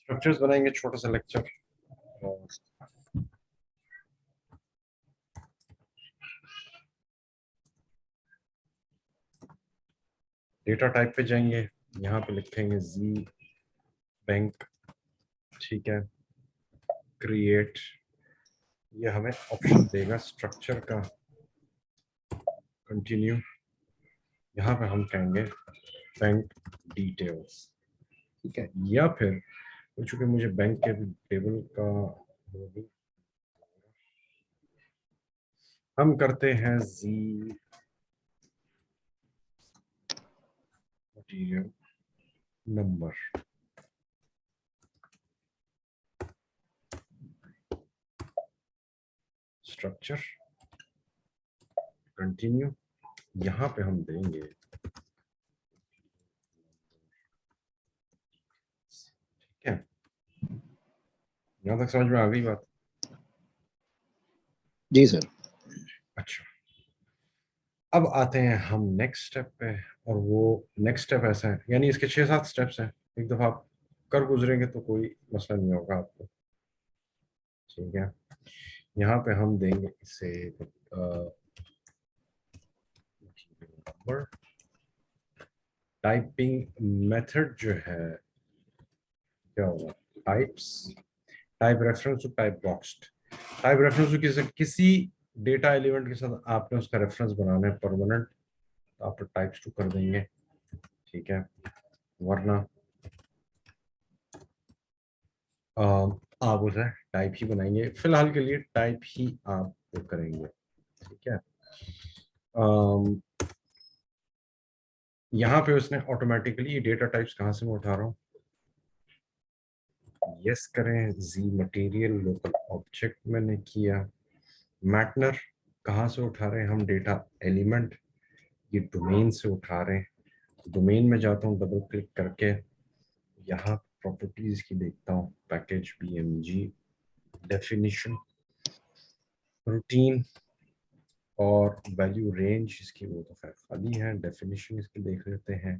Structures बनाएंगे, छोटा सा लेक्चर। डेटा टाइप पे जाएंगे, यहाँ पे लिखेंगे जी बैंक, ठीक है। क्रिएट, ये हमें ऑप्शन देगा स्ट्रक्चर का। कंटिन्यू, यहाँ पे हम कहेंगे बैंक डिटेल्स, ठीक है। या फिर चूंकि मुझे बैंक के टेबल का वो भी, हम करते हैं जी मटीरियल नंबर, स्ट्रक्चर, कंटिन्यू, यहाँ पे हम देंगे, ठीक है। यहाँ तक समझ में आ गई बात? जी सर। अच्छा, अब आते हैं हम नेक्स्ट स्टेप पे। और वो नेक्स्ट स्टेप ऐसा है, यानी इसके 6-7 स्टेप्स हैं, एक दफा आप कर गुजरेंगे तो कोई मसला नहीं होगा आपको, ठीक है। यहाँ पे हम देंगे इसे नंबर, टाइपिंग मेथड जो है क्या होगा, types, type reference to type boxed. Type reference to किसी डेटा एलिमेंट के साथ आपने उसका रेफरेंस बनाना है परमानेंट, तो आप टाइप्स टू कर देंगे, ठीक है। वरना आप उसे टाइप ही बनाएंगे, फिलहाल के लिए टाइप ही आप करेंगे, ठीक है। यहाँ पे उसने ऑटोमेटिकली डेटा टाइप्स कहाँ से मैं उठा रहा हूँ, यस करें, जी मटेरियल लोकल ऑब्जेक्ट मैंने किया। मैटनर कहाँ से उठा रहे हैं हम, डेटा एलिमेंट, ये डोमेन से उठा रहे हैं। डोमेन में जाता हूँ, डबल क्लिक करके यहाँ प्रॉपर्टीज की देखता हूँ, पैकेज pmg, डेफिनेशन, रूटीन और वैल्यू रेंज, इसकी वो तो खैर खाली है। डेफिनेशन इसकी देख लेते हैं,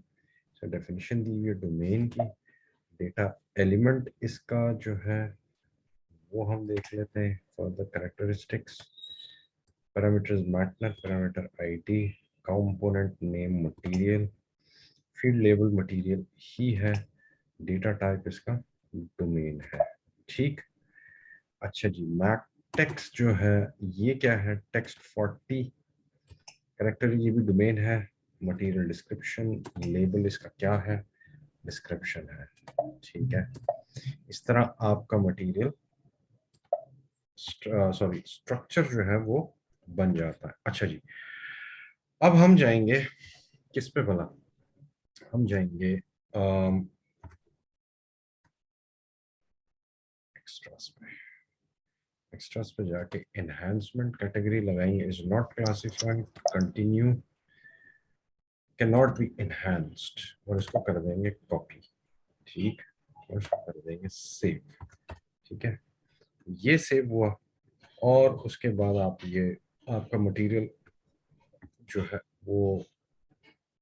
तो डेफिनेशन दी हुई है डोमेन की। डेटा एलिमेंट इसका जो है वो हम देख लेते हैं, फॉर द कैरेक्टरिस्टिक्स, पैरामीटर्स मैटनर, parameter ID, component name material, field label material ही है, डेटा टाइप इसका डोमेन है, ठीक। अच्छा जी, मैक टेक्स्ट जो है ये क्या है, टेक्स्ट 40 कैरेक्टर, ये भी डोमेन है। मटेरियल डिस्क्रिप्शन, लेबल इसका क्या है, डिस्क्रिप्शन है, ठीक है। इस तरह आपका मटेरियल सॉरी स्ट्रक्चर जो है वो बन जाता है। अच्छा जी, अब हम जाएंगे किस पे भला, हम जाएंगे एक्स्ट्रास पे। एक्स्ट्रास पे जाके एनहांसमेंट कैटेगरी लगाएंगे, is not classified, continue, can not be enhanced, और इसको कर देंगे कॉपी, ठीक, और इसको कर देंगे सेव, ठीक है। ये सेव हुआ, और उसके बाद आप ये आपका मटेरियल जो है वो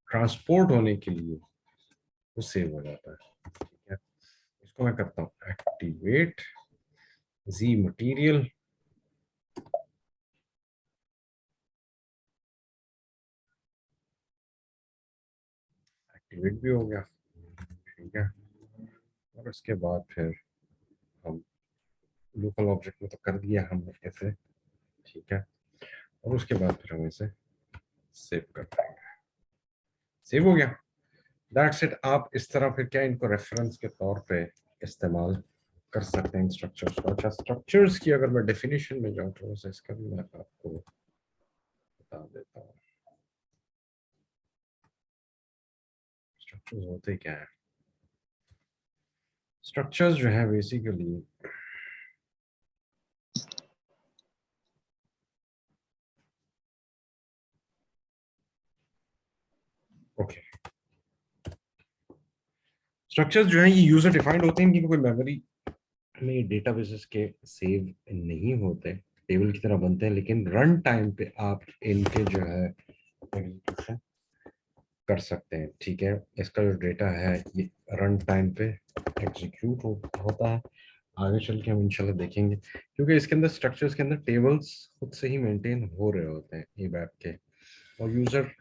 ट्रांसपोर्ट होने के लिए वो सेव हो जाता है, ठीक है। इसको मैं करता हूँ एक्टिवेट जी मटेरियल, एक्टिवेट भी हो गया, ठीक है। और उसके बाद फिर हम लोकल ऑब्जेक्ट में तो कर दिया हमने ऐसे, ठीक है। और उसके बाद फिर हम इसे सेव कर देंगे, सेव हो गया, दैट्स इट। आप इस तरह फिर क्या इनको रेफरेंस के तौर पे इस्तेमाल कर सकते हैं स्ट्रक्चर्स को। अच्छा, स्ट्रक्चर्स की अगर मैं डेफिनेशन में जाऊँ तो इसका भी मैं आपको बता देता हूँ, स्ट्रक्चर्स होते क्या है। स्ट्रक्चर्स जो है बेसिकली ओके, स्ट्रक्चर्स जो है ये यूजर डिफाइंड होते हैं, इनकी कोई मेमोरी में डेटाबेसेस के सेव नहीं होते, टेबल की तरह बनते हैं, लेकिन रन टाइम पे आप इनके जो है एग्जीक्यूशन कर सकते हैं। ठीक है, इसका जो डेटा है ये रन टाइम पे एग्जीक्यूट होता है। आगे चल के हम इंशाल्लाह देखेंगे, क्योंकि इसके अंदर स्ट्रक्चर्स के अंदर टेबल्स खुद से ही मेंटेन हो रहे होते हैं एबैप के, और यूजर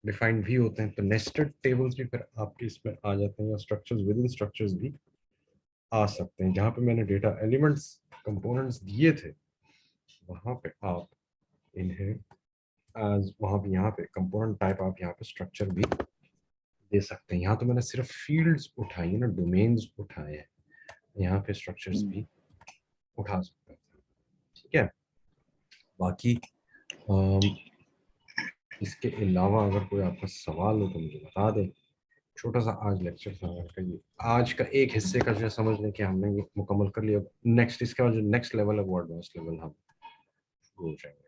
डिफाइंड भी होते हैं, तो नेस्टेड टेबल्स भी फिर आपके इसमें आ जाते हैं, या स्ट्रक्चर्स विद इन स्ट्रक्चर्स भी आ सकते हैं। जहाँ पे मैंने डेटा एलिमेंट्स कंपोनेंट्स दिए थे, वहाँ पे आप इन्हें एज वहाँ पे यहाँ पे कंपोनेंट टाइप आप यहाँ पे स्ट्रक्चर भी दे सकते हैं। यहाँ तो मैंने सिर्फ फील्ड्स उठाई है ना, डोमेन्स उठाए हैं, यहाँ पे स्ट्रक्चर्स भी उठा सकते हैं। ठीक है, बाकी इसके अलावा अगर कोई आपका सवाल हो तो मुझे बता दें। छोटा सा आज लेक्चर था आज का, ये आज का एक हिस्से का जो समझ लें कि हमने ये मुकम्मल कर लिया। नेक्स्ट इसके बाद जो नेक्स्ट लेवल है वो एडवांस लेवल हम शुरू हो जाएंगे।